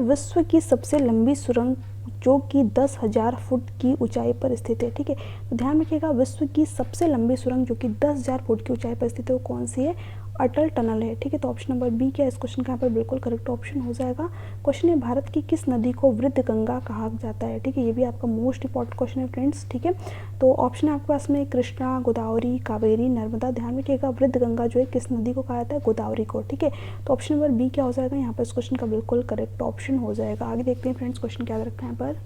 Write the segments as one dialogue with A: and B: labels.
A: विश्व की सबसे लंबी सुरंग जो कि 10,000 फुट की ऊंचाई पर स्थित है। ठीक है, तो ध्यान रखिएगा, विश्व की सबसे लंबी सुरंग जो कि 10,000 फुट की ऊंचाई पर स्थित है वो कौन सी है? अटल टनल है। ठीक है, तो ऑप्शन नंबर बी क्या है इस क्वेश्चन का यहाँ पर बिल्कुल करेक्ट ऑप्शन हो जाएगा। क्वेश्चन है, भारत की किस नदी को वृद्ध गंगा कहा जाता है? ठीक है, ये भी आपका मोस्ट इंपॉर्टेंट क्वेश्चन है फ्रेंड्स। ठीक है, तो ऑप्शन है आपके पास में कृष्णा, गोदावरी, कावेरी, नर्मदा। ध्यान रखिएगा, वृद्ध गंगा जो है किस नदी को कहा जाता है? गोदावरी को। ठीक है, तो ऑप्शन नंबर बी क्या हो जाएगा यहाँ पर इस क्वेश्चन का बिल्कुल करेक्ट ऑप्शन हो जाएगा। आगे देखते हैं फ्रेंड्स, क्वेश्चन क्या रखा है यहाँ पर।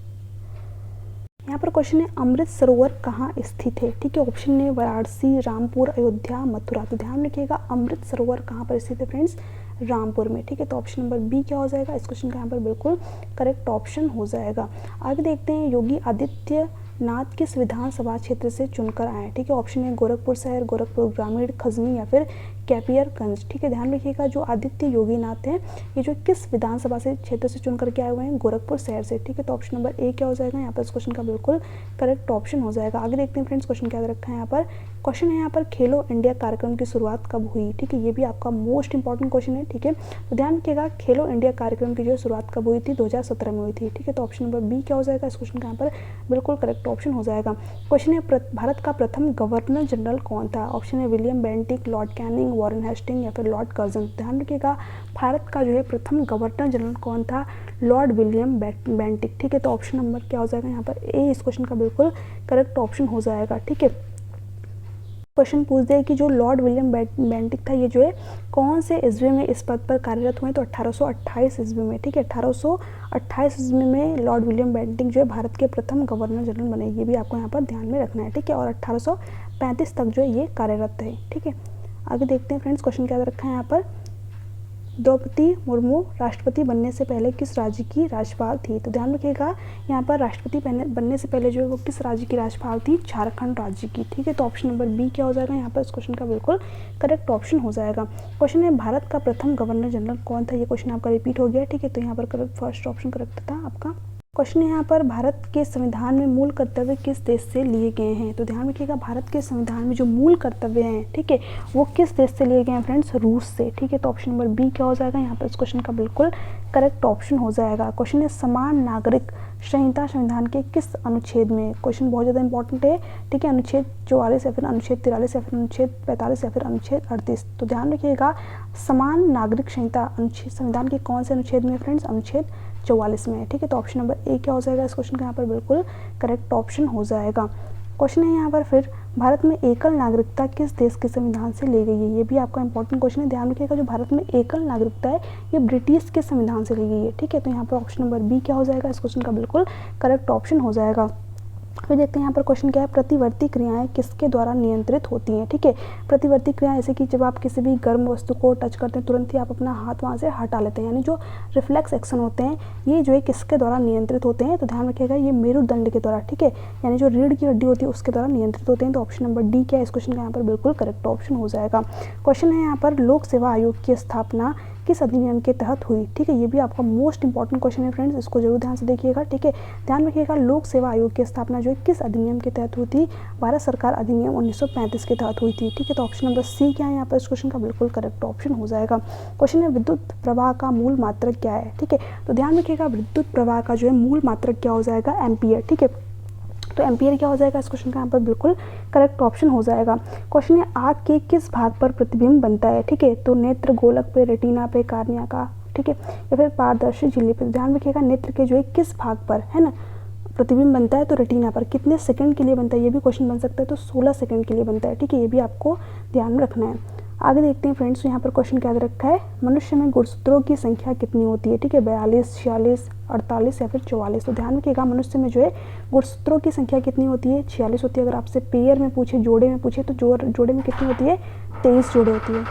A: यहाँ पर क्वेश्चन है, अमृत सरोवर कहाँ स्थित है? ठीक है, ऑप्शन है वाराणसी, रामपुर, अयोध्या, मथुरा। तो ध्यान रखिएगा, अमृत सरोवर कहाँ पर स्थित है फ्रेंड्स? रामपुर में। ठीक है, तो ऑप्शन नंबर बी क्या हो जाएगा इस क्वेश्चन का यहाँ पर बिल्कुल करेक्ट ऑप्शन हो जाएगा। आगे देखते हैं, योगी आदित्यनाथ किस विधानसभा क्षेत्र से चुनकर आए? ठीक है, ऑप्शन है गोरखपुर शहर, गोरखपुर ग्रामीण, खजनी या फिर कैपियरगंज। ठीक है, ध्यान रखिएगा, जो आदित्य योगीनाथ है ये जो किस विधानसभा से क्षेत्र से चुन करके आए हुए हैं? गोरखपुर शहर से। ठीक है, तो ऑप्शन नंबर ए क्या हो जाएगा यहाँ पर इस क्वेश्चन का बिल्कुल करेक्ट ऑप्शन हो जाएगा। आगे देखते हैं फ्रेंड्स, क्वेश्चन क्या रखा है यहाँ पर। क्वेश्चन है यहाँ पर, खेलो इंडिया कार्यक्रम की शुरुआत कब हुई? ठीक है, ये भी आपका मोस्ट इंपॉर्टेंट क्वेश्चन है। ठीक है, तो ध्यान रखिएगा, खेलो इंडिया कार्यक्रम की जो शुरुआत कब हुई थी? 2017 में हुई थी। ठीक है, तो ऑप्शन नंबर बी क्या हो जाएगा इस क्वेश्चन का यहाँ पर बिल्कुल करेक्ट ऑप्शन हो जाएगा। क्वेश्चन है, भारत का प्रथम गवर्नर जनरल कौन था? ऑप्शन है William Bentinck, Lord Canning, Warren Hasting या फिर लॉर्ड कर्जन। ध्यान रखिएगा, भारत का जो है प्रथम गवर्नर जनरल कौन था? Lord William Bentinck. ठीक है, तो ऑप्शन नंबर क्या हो जाएगा यहाँ पर ए इस क्वेश्चन का बिल्कुल करेक्ट ऑप्शन हो जाएगा। ठीक है, क्वेश्चन पूछ दिया कि जो लॉर्ड विलियम बेंटिक था ये जो है कौन से ईस्वी में इस पद पर कार्यरत हुए? तो 1828 ईस्वी में। ठीक है, 1828 ईस्वी में लॉर्ड विलियम बेंटिक जो है भारत के प्रथम गवर्नर जनरल बने। ये भी आपको यहाँ पर ध्यान में रखना है। ठीक है, और 1835 तक जो है ये कार्यरत थे। ठीक है, आगे देखते हैं फ्रेंड्स, क्वेश्चन क्या रखा है यहाँ पर। द्रौपदी मुर्मू राष्ट्रपति बनने से पहले किस राज्य की राज्यपाल थी? तो ध्यान रखिएगा, यहाँ पर राष्ट्रपति बनने से पहले जो है वो किस राज्य की राज्यपाल थी? झारखंड राज्य की। ठीक है, तो ऑप्शन नंबर बी क्या हो जाएगा यहाँ पर इस क्वेश्चन का बिल्कुल करेक्ट ऑप्शन हो जाएगा। क्वेश्चन है, भारत का प्रथम गवर्नर जनरल कौन था? ये क्वेश्चन आपका रिपीट हो गया। ठीक है, तो यहाँ पर करेक्ट फर्स्ट ऑप्शन करेक्ट था आपका। क्वेश्चन है यहाँ पर, भारत के संविधान में मूल कर्तव्य किस देश से लिए गए हैं? तो ध्यान रखिएगा, भारत के संविधान में जो मूल कर्तव्य हैं, ठीक है, वो किस देश से लिए गए हैं फ्रेंड्स? रूस से। ठीक है, तो ऑप्शन नंबर बी क्या हो जाएगा यहाँ पर इस क्वेश्चन का बिल्कुल करेक्ट ऑप्शन हो जाएगा। क्वेश्चन है, समान नागरिक संहिता संविधान के किस अनुच्छेद में? क्वेश्चन बहुत ज़्यादा इंपॉर्टेंट है। ठीक है, अनुच्छेद 44 या फिर अनुच्छेद 43 या फिर अनुच्छेद 45 या फिर अनुच्छेद 38। तो ध्यान रखिएगा, समान नागरिक संहिता अनुच्छेद संविधान के कौन से अनुच्छेद में फ्रेंड्स? अनुच्छेद 44 में है। ठीक है, तो ऑप्शन नंबर ए क्या हो जाएगा इस क्वेश्चन का यहाँ पर बिल्कुल करेक्ट ऑप्शन हो जाएगा। क्वेश्चन है यहाँ पर फिर, भारत में एकल नागरिकता किस देश के संविधान से ली गई है? ये भी आपका इंपॉर्टेंट क्वेश्चन है। ध्यान रखिएगा, जो भारत में एकल नागरिकता है ये ब्रिटिश के संविधान से ली गई है। ठीक है, तो यहाँ पर ऑप्शन नंबर बी क्या हो जाएगा इस क्वेश्चन का बिल्कुल करेक्ट ऑप्शन हो जाएगा। फिर देखते हैं यहाँ पर क्वेश्चन क्या है, प्रतिवर्ती क्रियाएं किसके द्वारा नियंत्रित होती हैं? ठीक है, प्रतिवर्ती क्रियाएं जैसे कि जब आप किसी भी गर्म वस्तु को टच करते हैं तुरंत ही आप अपना हाथ वहाँ से हटा लेते हैं, यानी जो रिफ्लेक्स एक्शन होते हैं ये जो है किसके द्वारा नियंत्रित होते हैं? तो ध्यान रखिएगा, ये मेरुदंड के द्वारा। ठीक है, यानी जो रीढ़ की हड्डी होती है उसके द्वारा नियंत्रित होते हैं। तो ऑप्शन नंबर डी क्या है इस क्वेश्चन का यहाँ पर बिल्कुल करेक्ट ऑप्शन हो जाएगा। क्वेश्चन है यहाँ पर, लोक सेवा आयोग की स्थापना किस अधिनियम के तहत हुई? ठीक है, ये भी आपका मोस्ट इंपॉर्टेंट क्वेश्चन है फ्रेंड्स, इसको जरूर ध्यान से देखिएगा। ठीक है, ध्यान रखिएगा, लोक सेवा आयोग की स्थापना जो है किस अधिनियम के तहत हुई थी? भारत सरकार अधिनियम 1935 के तहत हुई थी। ठीक है, तो ऑप्शन नंबर सी क्या है यहाँ पर इस क्वेश्चन का बिल्कुल करेक्ट ऑप्शन हो जाएगा। क्वेश्चन है, विद्युत प्रवाह का मूल मात्रक क्या है? ठीक है, तो ध्यान रखिएगा, विद्युत प्रवाह का जो है मूल मात्रक क्या हो जाएगा? एम्पियर। ठीक है, तो एम्पियर क्या हो जाएगा इस क्वेश्चन का यहाँ पर बिल्कुल करेक्ट ऑप्शन हो जाएगा। क्वेश्चन है, आँख के किस भाग पर प्रतिबिंब बनता है? ठीक है, तो नेत्र गोलक पे, रेटिना पे, कार्निया का, ठीक है, या फिर पारदर्शी झिल्ली पे। ध्यान रखिएगा, नेत्र के जो है किस भाग पर है ना प्रतिबिंब बनता है? तो रेटिना पर। कितने सेकंड के लिए बनता है ये भी क्वेश्चन बन सकता है, तो 16 सेकंड के लिए बनता है। ठीक है, ये भी आपको ध्यान में रखना है। आगे देखते हैं फ्रेंड्स, यहाँ पर क्वेश्चन क्या रखा है, मनुष्य में गुणसूत्रों की संख्या कितनी होती है? ठीक है, 42, 46, 48 या फिर 44। तो ध्यान रखिएगा, मनुष्य में जो है गुणसूत्रों की संख्या कितनी होती है? 46 होती है। अगर आपसे पेयर में पूछे, जोड़े में पूछे, तो जोड़े में कितनी होती है? 23 जोड़े होती है।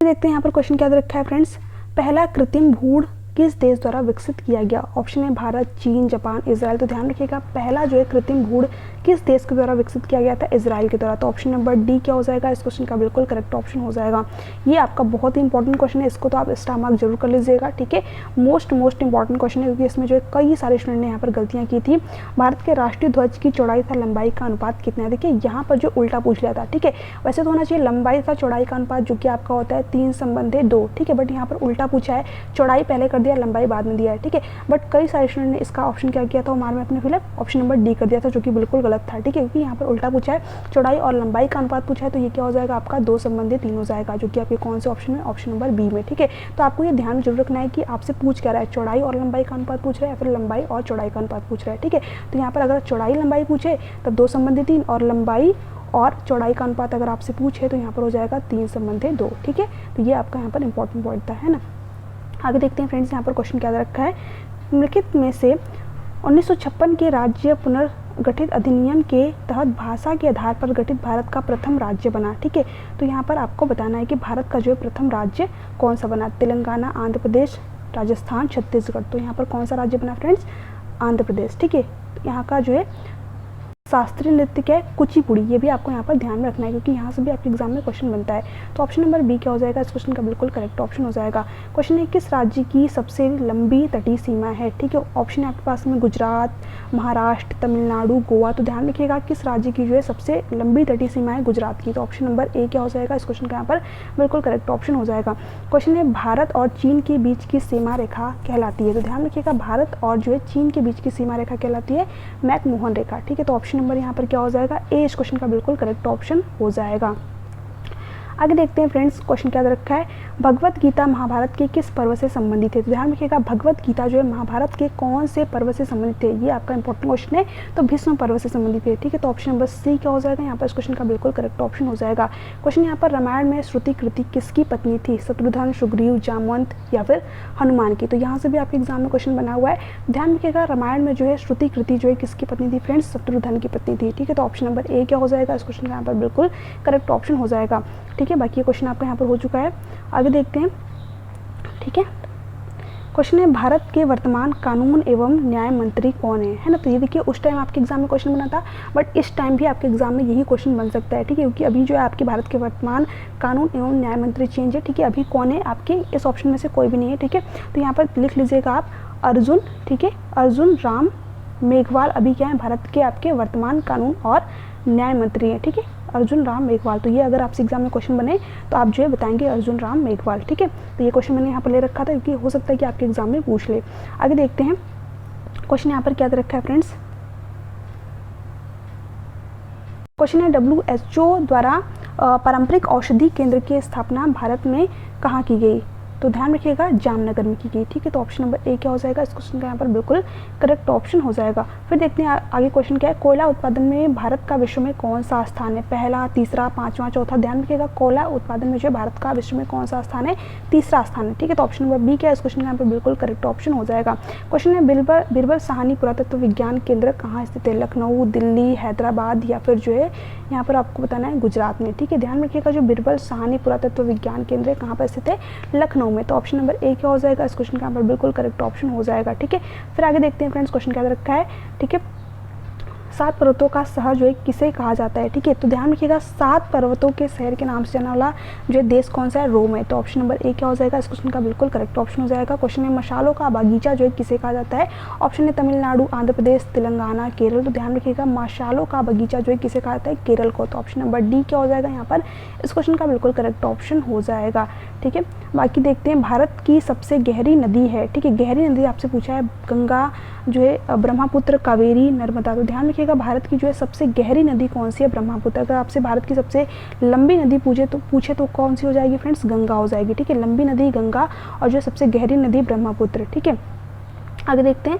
A: देखते हैं यहाँ पर क्वेश्चन क्या रखा है फ्रेंड्स, पहला कृत्रिम भ्रूण किस देश द्वारा विकसित किया गया? ऑप्शन है भारत, चीन, जापान, इजराइल। तो ध्यान रखिएगा, पहला जो है कृत्रिम भ्रूण किस देश के द्वारा विकसित किया गया था? इजराइल के द्वारा। तो ऑप्शन नंबर डी क्या हो जाएगा इस क्वेश्चन का बिल्कुल करेक्ट ऑप्शन हो जाएगा। ये आपका बहुत ही इंपॉर्टेंट क्वेश्चन है, इसको तो आप स्टार मार्क जरूर कर लीजिएगा। ठीक है, मोस्ट इंपॉर्टेंट क्वेश्चन है, क्योंकि इसमें जो है कई सारे स्टूडेंट ने यहाँ पर गलतियाँ की थी। भारत के राष्ट्रीय ध्वज की चौड़ाई तथा लंबाई का अनुपात कितना है? देखिए यहाँ पर जो उल्टा पूछ लिया था। ठीक है, वैसे तो होना चाहिए लंबाई तथा चौड़ाई का अनुपात जो कि आपका होता है 3/2। ठीक है, बट यहाँ पर उल्टा पूछा है, चौड़ाई पहले कर दिया है, लंबाई बाद में दिया है, ठीक है। बट कई सारे स्टूडेंट ने इसका ऑप्शन क्या किया था, ओमार में अपने फिलअप ऑप्शन नंबर डी कर दिया था, जो कि बिल्कुल गलत था, ठीक है, क्योंकि यहाँ पर उल्टा पूछा है, चौड़ाई और लंबाई का अनुपात पूछा है, तो ये क्या हो जाएगा आपका 2 संबंधी 3 हो जाएगा, जो कि आपके कौन से ऑप्शन में, ऑप्शन नंबर बी में, ठीक है। तो आपको ये ध्यान में जरूर रखना है कि आपसे पूछ क्या रहा है, चौड़ाई और लंबाई का अनुपात पूछ रहा है या फिर लंबाई और चौड़ाई का अनुपात पूछ रहा है, ठीक है। तो यहाँ पर अगर चौड़ाई लंबाई पूछे तब 2 संबंधी 3, और लंबाई और चौड़ाई का अनुपात अगर आपसे पूछे तो यहाँ पर हो जाएगा 3 संबंधी 2, ठीक है। तो ये आपका यहाँ पर इंपॉर्टेंट पॉइंट था, है ना। आगे देखते हैं फ्रेंड्स, यहाँ पर क्वेश्चन क्या रखा है, निम्नलिखित में से 1956 के राज्य पुनर्गठित अधिनियम के तहत भाषा के आधार पर गठित भारत का प्रथम राज्य बना, ठीक है। तो यहाँ पर आपको बताना है कि भारत का जो है प्रथम राज्य कौन सा बना, तेलंगाना, आंध्र प्रदेश, राजस्थान, छत्तीसगढ़। तो यहाँ पर कौन सा राज्य बना फ्रेंड्स, आंध्र प्रदेश, ठीक है। यहाँ का जो है शास्त्रीय नृत्य क्या है, कुचिपुड़ी, ये भी आपको यहाँ पर ध्यान में रखना है, क्योंकि यहाँ से भी आपके एग्जाम में क्वेश्चन बनता है। तो ऑप्शन नंबर बी क्या हो जाएगा, इस क्वेश्चन का बिल्कुल करेक्ट ऑप्शन हो जाएगा। क्वेश्चन है किस राज्य की सबसे लंबी तटीय सीमा है, ठीक है। ऑप्शन है आपके पास में गुजरात, महाराष्ट्र, तमिलनाडु, गोवा। तो ध्यान रखिएगा किस राज्य की जो है सबसे लंबी तटीय सीमा है, गुजरात की। तो ऑप्शन नंबर ए क्या हो जाएगा, इस क्वेश्चन का यहाँ पर बिल्कुल करेक्ट ऑप्शन हो जाएगा। क्वेश्चन है भारत और चीन के बीच की सीमा रेखा कहलाती है। तो ध्यान रखिएगा भारत और जो है चीन के बीच की सीमा रेखा कहलाती है मैकमोहन रेखा, ठीक है। तो ऑप्शन नंबर यहाँ पर क्या हो जाएगा, ए इस क्वेश्चन का बिल्कुल करेक्ट ऑप्शन हो जाएगा। आगे देखते हैं फ्रेंड्स, क्वेश्चन क्या रखा है, भगवत गीता महाभारत के किस पर्व से संबंधित है। तो ध्यान रखिएगा भगवत गीता जो है महाभारत के कौन से पर्व से संबंधित है, ये आपका इंपॉर्टेंट क्वेश्चन है। तो भीष्म पर्व से संबंधित है, ठीक है। तो ऑप्शन नंबर सी क्या हो जाएगा, यहाँ पर इस क्वेश्चन का बिल्कुल करेक्ट ऑप्शन हो जाएगा। क्वेश्चन यहाँ पर रामायण में श्रुति कृति किसकी पत्नी थी, शत्रुघ्न, सुग्रीव, जामवंत या फिर हनुमान की। तो यहाँ से भी आपके एग्जाम में क्वेश्चन बना हुआ है। ध्यान रखिएगा रामायण में जो है श्रुति कृति जो है किसकी पत्नी थी फ्रेंड्स, शत्रुघ्न की पत्नी थी, ठीक है। तो ऑप्शन नंबर ए क्या हो जाएगा, इस क्वेश्चन का यहाँ पर बिल्कुल करेक्ट ऑप्शन हो जाएगा, ठीक है। बाकी ये क्वेश्चन आपका यहाँ पर हो चुका है। आगे देखते हैं, ठीक है। क्वेश्चन है भारत के वर्तमान कानून एवं न्याय मंत्री कौन है ना। तो ये देखिए उस टाइम आपके एग्जाम में क्वेश्चन बना था, बट इस टाइम भी आपके एग्जाम में यही क्वेश्चन बन सकता है, ठीक है। क्योंकि अभी जो है आपके भारत के वर्तमान कानून एवं न्याय मंत्री चेंज है, ठीक है। अभी कौन है आपके इस ऑप्शन में से कोई भी नहीं है, ठीक है। तो यहाँ पर लिख लीजिएगा आप अर्जुन, ठीक है, अर्जुन राम मेघवाल अभी क्या है भारत के आपके वर्तमान कानून और न्याय मंत्री हैं, ठीक है, अर्जुन राम मेघवाल। तो ये अगर आपसे एग्जाम में क्वेश्चन बने तो आप जो है बताएंगे अर्जुन राम मेघवाल, ठीक है। तो ये क्वेश्चन मैंने यहाँ पर ले रखा था क्योंकि हो सकता है कि आपके एग्जाम में पूछ ले। आगे देखते हैं, क्वेश्चन यहाँ पर क्या दे रखा है फ्रेंड्स, क्वेश्चन है WHO द्वारा पारंपरिक औषधि केंद्र की स्थापना भारत में कहाँ की गई। तो ध्यान रखिएगा जामनगर में की गई, ठीक है। तो ऑप्शन नंबर ए क्या हो जाएगा, इस क्वेश्चन का यहाँ पर बिल्कुल करेक्ट ऑप्शन हो जाएगा। फिर देखते हैं आगे क्वेश्चन क्या है, कोयला उत्पादन में भारत का विश्व में कौन सा स्थान है, पहला, तीसरा, पांचवा, चौथा। ध्यान रखिएगा कोयला उत्पादन में जो भारत का विश्व में कौन सा स्थान है, तीसरा स्थान है, ठीक है। तो ऑप्शन नंबर बी क्या है, इस क्वेश्चन का यहाँ पर बिल्कुल करेक्ट ऑप्शन हो जाएगा। क्वेश्चन है बीरबल साहनी पुरातत्व विज्ञान केंद्र कहाँ स्थित है, लखनऊ, दिल्ली, हैदराबाद या फिर जो है यहाँ पर आपको बताना है गुजरात में, ठीक है। ध्यान रखिएगा जो बीरबल साहनी पुरातत्व विज्ञान केंद्र है कहाँ पर स्थित है, लखनऊ में। तो ऑप्शन नंबर ए क्या हो जाएगा, इस क्वेश्चन का यहाँ पर बिल्कुल करेक्ट ऑप्शन हो जाएगा, ठीक है। फिर आगे देखते हैं फ्रेंड्स, क्वेश्चन क्या रखा है, ठीक है, 7 पर्वतों का शहर जो है किसे कहा जाता है, ठीक है। तो ध्यान रखिएगा 7 पर्वतों के शहर के नाम से जाने वाला जो है देश कौन सा है, रोम है। तो ऑप्शन नंबर ए क्या हो जाएगा, इस क्वेश्चन का बिल्कुल करेक्ट ऑप्शन हो जाएगा। क्वेश्चन है मशालों का बागीचा जो है किसे कहा जाता है, ऑप्शन है तमिलनाडु, आंध्र प्रदेश, तेलंगाना, केरल। तो ध्यान रखिएगा मशालों का बगीचा जो है किसे कहा जाता है, केरल को। तो ऑप्शन नंबर डी क्या हो जाएगा यहाँ पर, इस क्वेश्चन का बिल्कुल करेक्ट ऑप्शन हो जाएगा, ठीक है। बाकी देखते हैं भारत की सबसे गहरी नदी है, ठीक है, गहरी नदी आपसे पूछा है, गंगा जो है, ब्रह्मपुत्र, कावेरी, नर्मदा। तो ध्यान रखिएगा भारत की जो है सबसे गहरी नदी कौन सी है, ब्रह्मपुत्र। अगर आपसे भारत की सबसे लंबी नदी पूछे तो कौन सी हो जाएगी फ्रेंड्स, गंगा हो जाएगी, ठीक है। लंबी नदी गंगा और जो सबसे गहरी नदी ब्रह्मपुत्र, ठीक है। आगे देखते हैं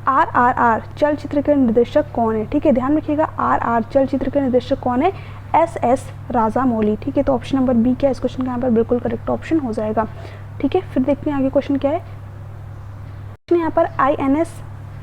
A: RRR चलचित्र के निर्देशक कौन है, ठीक है। ध्यान रखिएगा RRR चलचित्र के निर्देशक कौन है, SS राजामौली, ठीक है। तो ऑप्शन नंबर बी क्या है, इस क्वेश्चन का यहाँ पर बिल्कुल करेक्ट ऑप्शन हो जाएगा, ठीक है। फिर देखते हैं आगे क्वेश्चन क्या है, यहाँ पर INS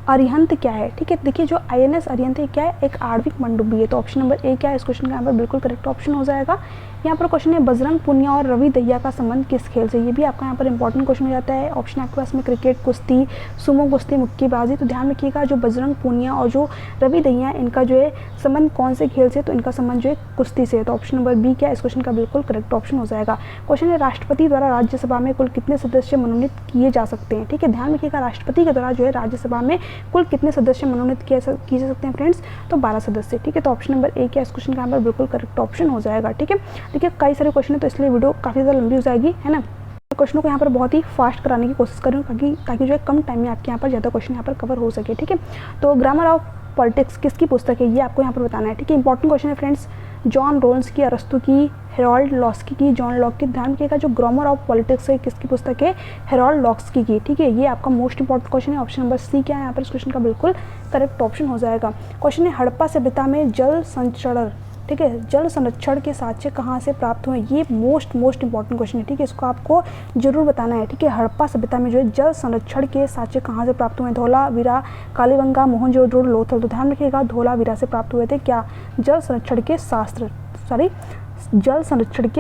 A: अरिहंत क्या है, ठीक है। देखिए जो INS अरिहंत है क्या है, एक आणविक पनडुब्बी है। तो ऑप्शन नंबर ए क्या है, इस क्वेश्चन का यहाँ पर बिल्कुल करेक्ट ऑप्शन हो जाएगा। यहाँ पर क्वेश्चन है बजरंग पुनिया और रवि दहिया का संबंध किस खेल से, ये भी आपका यहाँ पर इंपॉर्टेंट क्वेश्चन हो जाता है। ऑप्शन आपके पास में क्रिकेट, कुश्ती, सुमो कुश्ती, मुक्केबाजी। तो ध्यान रखिएगा जो बजरंग पुनिया और जो रवि दहिया इनका जो है संबंध कौन से खेल से, तो इनका संबंध जो है कुश्ती से। तो ऑप्शन नंबर बी क्या है, इस क्वेश्चन का बिल्कुल करेक्ट ऑप्शन हो जाएगा। क्वेश्चन है राष्ट्रपति द्वारा राज्यसभा में कुल कितने सदस्य मनोनीत किए जा सकते हैं, ठीक है। ध्यान रखिएगा राष्ट्रपति के द्वारा जो है राज्यसभा में कुल कितने सदस्य मनोनीत किए जा सकते हैं फ्रेंड्स, तो 12 सदस्य, ठीक है। तो ऑप्शन नंबर ए क्या है, इस क्वेश्चन का यहाँ पर बिल्कुल करेक्ट ऑप्शन हो जाएगा, ठीक है। देखिए कई सारे क्वेश्चन है तो इसलिए वीडियो काफ़ी ज़्यादा लंबी हो जाएगी, है ना। क्वेश्चनों को यहाँ पर बहुत ही फास्ट कराने की कोशिश कर रही हूँ ताकि जो है कम टाइम में आपके यहाँ पर ज़्यादा क्वेश्चन यहाँ पर कवर हो सके, ठीक है। तो ग्रामर ऑफ पॉलिटिक्स किसकी पुस्तक है, ये आपको यहाँ पर बताना है, ठीक है। इंपॉर्टेंट क्वेश्चन है फ्रेंड्स, जॉन रोल्स की, अरस्तु की, हेरोल्ड लॉस्की की, जॉन लॉक की। ध्यान रखिएगा जो ग्रामर ऑफ पॉलिटिक्स है किसकी पुस्तक है, हेरोल्ड लॉस्की की, ठीक है। ये आपका मोस्ट इंपॉर्टेंट क्वेश्चन है। ऑप्शन नंबर सी क्या है यहाँ पर इस क्वेश्चन का बिल्कुल करेक्ट ऑप्शन हो जाएगा। क्वेश्चन है हड़प्पा सभ्यता में जल संचरण, ठीक है, जल संरक्षण के साक्ष्य कहाँ से प्राप्त हुए, ये मोस्ट इंपॉर्टेंट क्वेश्चन है, ठीक है। इसको आपको जरूर बताना है, ठीक है। हड़प्पा सभ्यता में जो है जल संरक्षण के साक्ष्य कहाँ से प्राप्त हुए, धोलावीरा, कालीबंगा, मोहनजोदड़ो, लोथल। तो ध्यान रखिएगा धोलावीरा से प्राप्त हुए थे क्या, जल संरक्षण के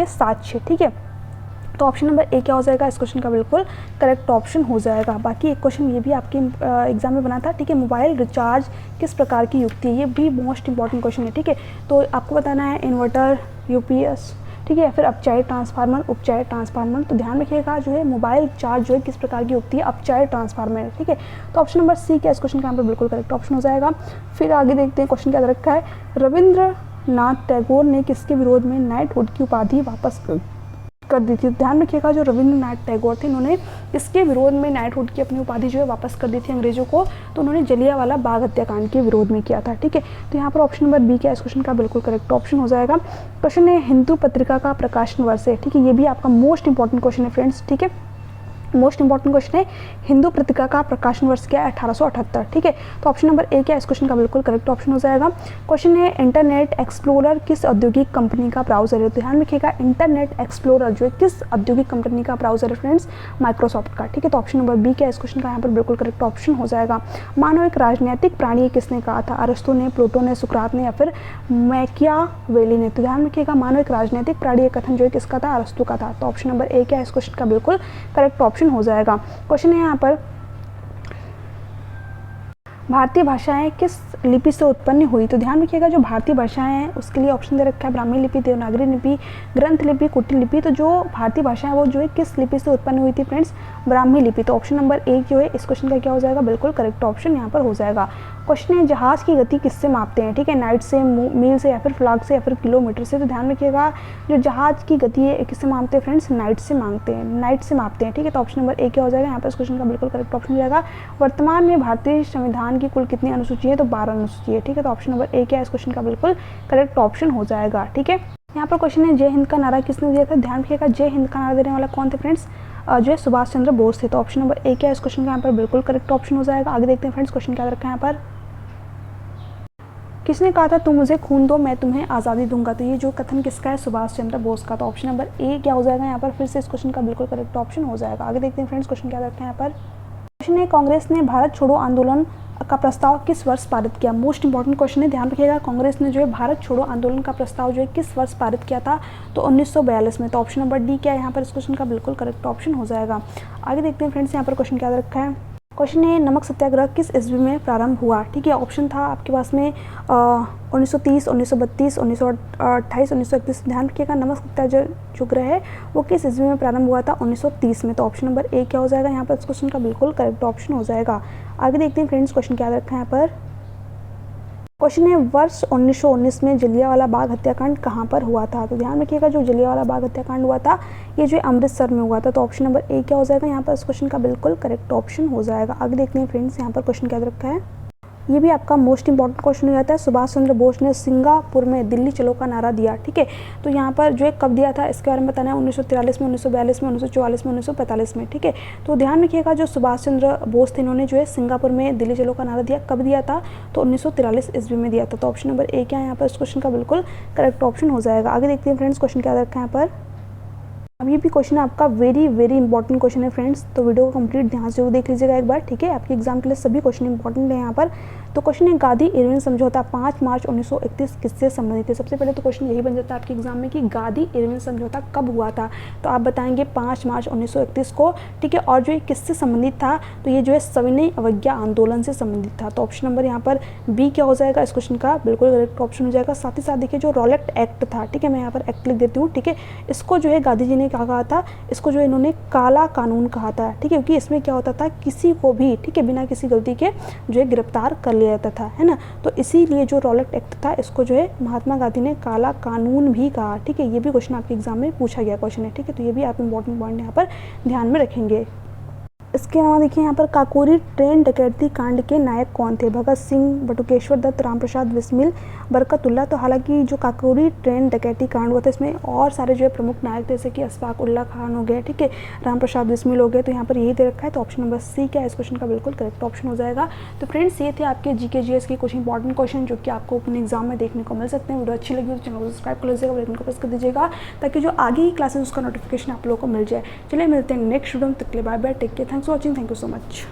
A: साक्ष्य, ठीक है। तो ऑप्शन नंबर ए क्या हो जाएगा इस क्वेश्चन का बिल्कुल करेक्ट ऑप्शन हो जाएगा। बाकी एक क्वेश्चन ये भी आपके एग्जाम में बना था, ठीक है, मोबाइल रिचार्ज किस प्रकार की युक्ति है, ये भी मोस्ट इंपॉर्टेंट क्वेश्चन है, ठीक है। तो आपको बताना है इन्वर्टर, यूपीएस, ठीक है, फिर अपचायी ट्रांसफार्मर, उपचायी ट्रांसफार्मर। तो ध्यान रखिएगा जो है मोबाइल रिचार्ज जो है किस प्रकार की युक्ति है, अपचायी ट्रांसफार्मर है, ठीक है। तो ऑप्शन नंबर सी क्या इस क्वेश्चन का यहाँ पर बिल्कुल करेक्ट ऑप्शन हो जाएगा। फिर आगे देखते हैं क्वेश्चन क्या रखा है, रविंद्रनाथ टैगोर ने किसके विरोध में नाइटहुड की उपाधि वापस कर दी थी। ध्यान रखिएगा जो रविंद्रनाथ टैगोर थे इन्होंने इसके विरोध में नाइटहुड की अपनी उपाधि जो है वापस कर दी थी अंग्रेजों को। तो उन्होंने जलियांवाला बाग हत्याकांड के विरोध में किया था, ठीक है। तो यहाँ पर ऑप्शन नंबर बी क्या इस क्वेश्चन का बिल्कुल करेक्ट ऑप्शन हो जाएगा। क्वेश्चन है हिंदू पत्रिका का प्रकाशन वर्ष है, ठीक है। ये भी आपका मोस्ट इंपॉर्टेंट क्वेश्चन है फ्रेंड्स, ठीक है। मोस्ट इंपॉर्टेंट क्वेश्चन है हिंदू पत्रिका का प्रकाशन वर्ष क्या है, 1878, ठीक है। तो ऑप्शन नंबर ए क्या इस क्वेश्चन का बिल्कुल करेक्ट ऑप्शन हो जाएगा। क्वेश्चन है इंटरनेट एक्सप्लोरर किस औद्योगिक कंपनी का ब्राउजर है। तो ध्यान रखिएगा इंटरनेट एक्सप्लोरर जो है किस औद्योगिक कंपनी का ब्राउजर है फ्रेंड्स, माइक्रोसॉफ्ट का, ठीक है। तो ऑप्शन नंबर बी क्या इस क्वेश्चन का यहाँ पर बिल्कुल करेक्ट ऑप्शन हो जाएगा। मानव एक राजनीतिक प्राणी है किसने कहा था, अरस्तु ने, प्लूटो ने, सुकरात ने या फिर मैकियावेली ने। तो ध्यान रखिएगा मानव एक राजनीतिक प्राणी का कथन जो है किसका था, अरस्तु का था। तो ऑप्शन नंबर ए क्या इस क्वेश्चन का बिल्कुल करेक्ट ऑप्शन हो जाएगा। क्वेश्चन है यहाँ पर भारतीय भाषाएं किस लिपि से उत्पन्न हुई। तो ध्यान रखिएगा जो भारतीय भाषाएं हैं उसके लिए ऑप्शन दे रखा है ब्राह्मी लिपि, देवनागरी लिपि, ग्रंथ लिपि, कुटिल लिपि। तो जो भारतीय भाषा है वो जो है किस लिपि से उत्पन्न हुई थी फ्रेंड्स, ब्राह्मी लिपि। तो ऑप्शन नंबर ए जो है इस क्वेश्चन का क्या हो जाएगा बिल्कुल करेक्ट ऑप्शन यहाँ पर हो जाएगा। क्वेश्चन है जहाज की गति किससे मापते हैं, ठीक है, नाइट से, मील से या फिर फ्लाग से या फिर किलोमीटर से। तो ध्यान रखिएगा जो जहाज की गति है किससे मापते हैं फ्रेंड्स, नाइट से मापते हैं, ठीक है। तो ऑप्शन नंबर ए क्या हो जाएगा यहाँ पर इस क्वेश्चन का बिल्कुल करेक्ट ऑप्शन हो जाएगा। वर्तमान में भारतीय संविधान की कुल कितनी अनुसूची है, तो 12 अनुसूची है, ठीक है। तो ऑप्शन नंबर ए क्या है इस क्वेश्चन का बिल्कुल करेक्ट ऑप्शन हो जाएगा, ठीक है। यहाँ पर क्वेश्चन है जय हिंद का नारा किसने दिया था। ध्यान रखिएगा जय हिंद का नारा देने वाला कौन थे फ्रेंड्स, जो है सुभाष चंद्र बोस थे। तो ऑप्शन नंबर ए क्या है इस क्वेश्चन का यहाँ पर बिल्कुल करेक्ट ऑप्शन हो जाएगा। आगे देखते हैं फ्रेंड्स क्वेश्चन क्या रखा है यहाँ पर, किसने कहा था तुम मुझे खून दो मैं तुम्हें आज़ादी दूंगा। तो ये जो कथन किसका है, सुभाष चंद्र बोस का। तो ऑप्शन नंबर ए क्या हो जाएगा यहाँ पर फिर से इस क्वेश्चन का बिल्कुल करेक्ट ऑप्शन हो जाएगा। आगे देखते हैं फ्रेंड्स क्वेश्चन क्या रखा है यहाँ पर। क्वेश्चन है कांग्रेस ने भारत छोड़ो आंदोलन का प्रस्ताव किस वर्ष पारित किया। मोस्ट इंपॉर्टेंट क्वेश्चन है, ध्यान रखिएगा कांग्रेस ने जो है भारत छोड़ो आंदोलन का प्रस्ताव जो है किस वर्ष पारित किया था, तो 1942 में। तो ऑप्शन नंबर डी क्या है यहाँ पर इस क्वेश्चन का बिल्कुल करेक्ट ऑप्शन हो जाएगा। आगे देखते हैं फ्रेंड्स यहाँ पर क्वेश्चन क्या रखा है। क्वेश्चन है नमक सत्याग्रह किस ईस्वी में प्रारंभ हुआ, ठीक है। ऑप्शन था आपके पास में 1930, 1932, 1928, 1931। ध्यान रखिएगा नमक सत्याग्रह है वो किस ईस्वी में प्रारंभ हुआ था, 1930 में। तो ऑप्शन नंबर ए क्या हो जाएगा यहाँ पर इस क्वेश्चन का बिल्कुल करेक्ट ऑप्शन हो जाएगा। आगे देखते हैं फ्रेंड्स क्वेश्चन क्या रखा है यहाँ पर। क्वेश्चन है वर्ष 1919 में जलियांवाला बाग हत्याकांड कहाँ पर हुआ था। तो ध्यान रखिएगा जो जलियांवाला बाग हत्याकांड हुआ था ये जो अमृतसर में हुआ था। तो ऑप्शन नंबर ए क्या हो जाएगा यहाँ पर इस क्वेश्चन का बिल्कुल करेक्ट ऑप्शन हो जाएगा। आगे देखते हैं फ्रेंड्स यहाँ पर क्वेश्चन क्या रखा है। ये भी आपका मोस्ट इंपॉर्टेंट क्वेश्चन हो जाता है। सुभाष चंद्र बोस ने सिंगापुर में दिल्ली चलो का नारा दिया, ठीक है। तो यहाँ पर जो है कब दिया था इसके बारे में बताना है, 1943 में, 1942 में, 1944 में, 1945 में, ठीक है। तो ध्यान रखिएगा जो सुभाष चंद्र बोस थे इन्होंने जो है सिंगापुर में दिल्ली चलो का नारा दिया, कब दिया था, तो 1943 ईस्वी में दिया था। तो ऑप्शन नंबर ए क्या है यहाँ पर इस क्वेश्चन का बिल्कुल करेक्ट ऑप्शन हो जाएगा। आगे देखते हैं फ्रेंड्स क्वेश्चन क्या रखा है यहाँ पर। अब ये भी क्वेश्चन आपका वेरी इंपॉर्टेंट क्वेश्चन है फ्रेंड्स, तो वीडियो को कंप्लीट ध्यान से देख लीजिएगा एक बार, ठीक है। आपके एग्जाम के लिए सभी क्वेश्चन इंपॉर्टेंट है यहाँ पर। तो क्वेश्चन है गांधी इरविन समझौता 5 मार्च 1931 किससे संबंधित है। सबसे पहले तो क्वेश्चन यही बन जाता है आपके एग्जाम में कि गांधी इरविन समझौता कब हुआ था, तो आप बताएंगे 5 मार्च 1931 को, ठीक है। और जो ये किससे संबंधित था, तो ये जो है सविनय अवज्ञा आंदोलन से संबंधित था। तो ऑप्शन नंबर यहाँ पर बी क्या हो जाएगा इस क्वेश्चन का बिल्कुल करेक्ट ऑप्शन हो जाएगा। साथ ही साथ देखिए जो रॉलेट एक्ट था, ठीक है, मैं यहाँ पर एक्ट लिख देती हूँ, ठीक है। इसको जो है गांधी जी ने ने क्या कहा था, इसको जो इन्होंने काला कानून कहा था, ठीक है, क्योंकि इसमें क्या होता था, किसी को भी, ठीक है, बिना किसी गलती के जो है गिरफ्तार कर लिया जाता था, है ना। तो इसीलिए जो रॉलेट एक्ट था इसको जो है महात्मा गांधी ने काला कानून भी कहा, ठीक है। ये भी क्वेश्चन आपके एग्जाम में पूछा गया क्वेश्चन है, ठीक है। तो ये भी आप इंपॉर्टेंट पॉइंट यहाँ पर ध्यान में रखेंगे। इसके अलावा देखिए यहाँ पर काकोरी ट्रेन डकैती कांड के नायक कौन थे, भगत सिंह, बटुकेश्वर दत्त, रामप्रसाद बिस्मिल, बरकतुल्ला। तो हालांकि जो काकोरी ट्रेन डकैती कांड हुआ था इसमें और सारे जो है प्रमुख नायक जैसे कि अशफाक उल्ला खान हो गए, ठीक है, रामप्रसाद बिस्मिल हो गए। तो यहाँ पर यही दे रखा है, तो ऑप्शन नंबर सी क्या है इस क्वेश्चन का बिल्कुल करेक्ट ऑप्शन हो जाएगा। तो फ्रेंड्स ये थे आपके जीके जीएस के कुछ इंपॉर्टेंट क्वेश्चन जो कि आपको अपने एग्जाम में देखने को मिल सकते हैं। वीडियो अच्छी लगी तो चैनल को सब्सक्राइब कर लीजिएगा, बेल आइकन को प्रेस कर दीजिएगा ताकि जो आगे की क्लासेस उसका नोटिफिकेशन आप लोगों को मिल जाए। चलिए मिलते हैं नेक्स्ट वीडियो में, तक के लिए bye bye, take care, thanks for watching, thank you so much.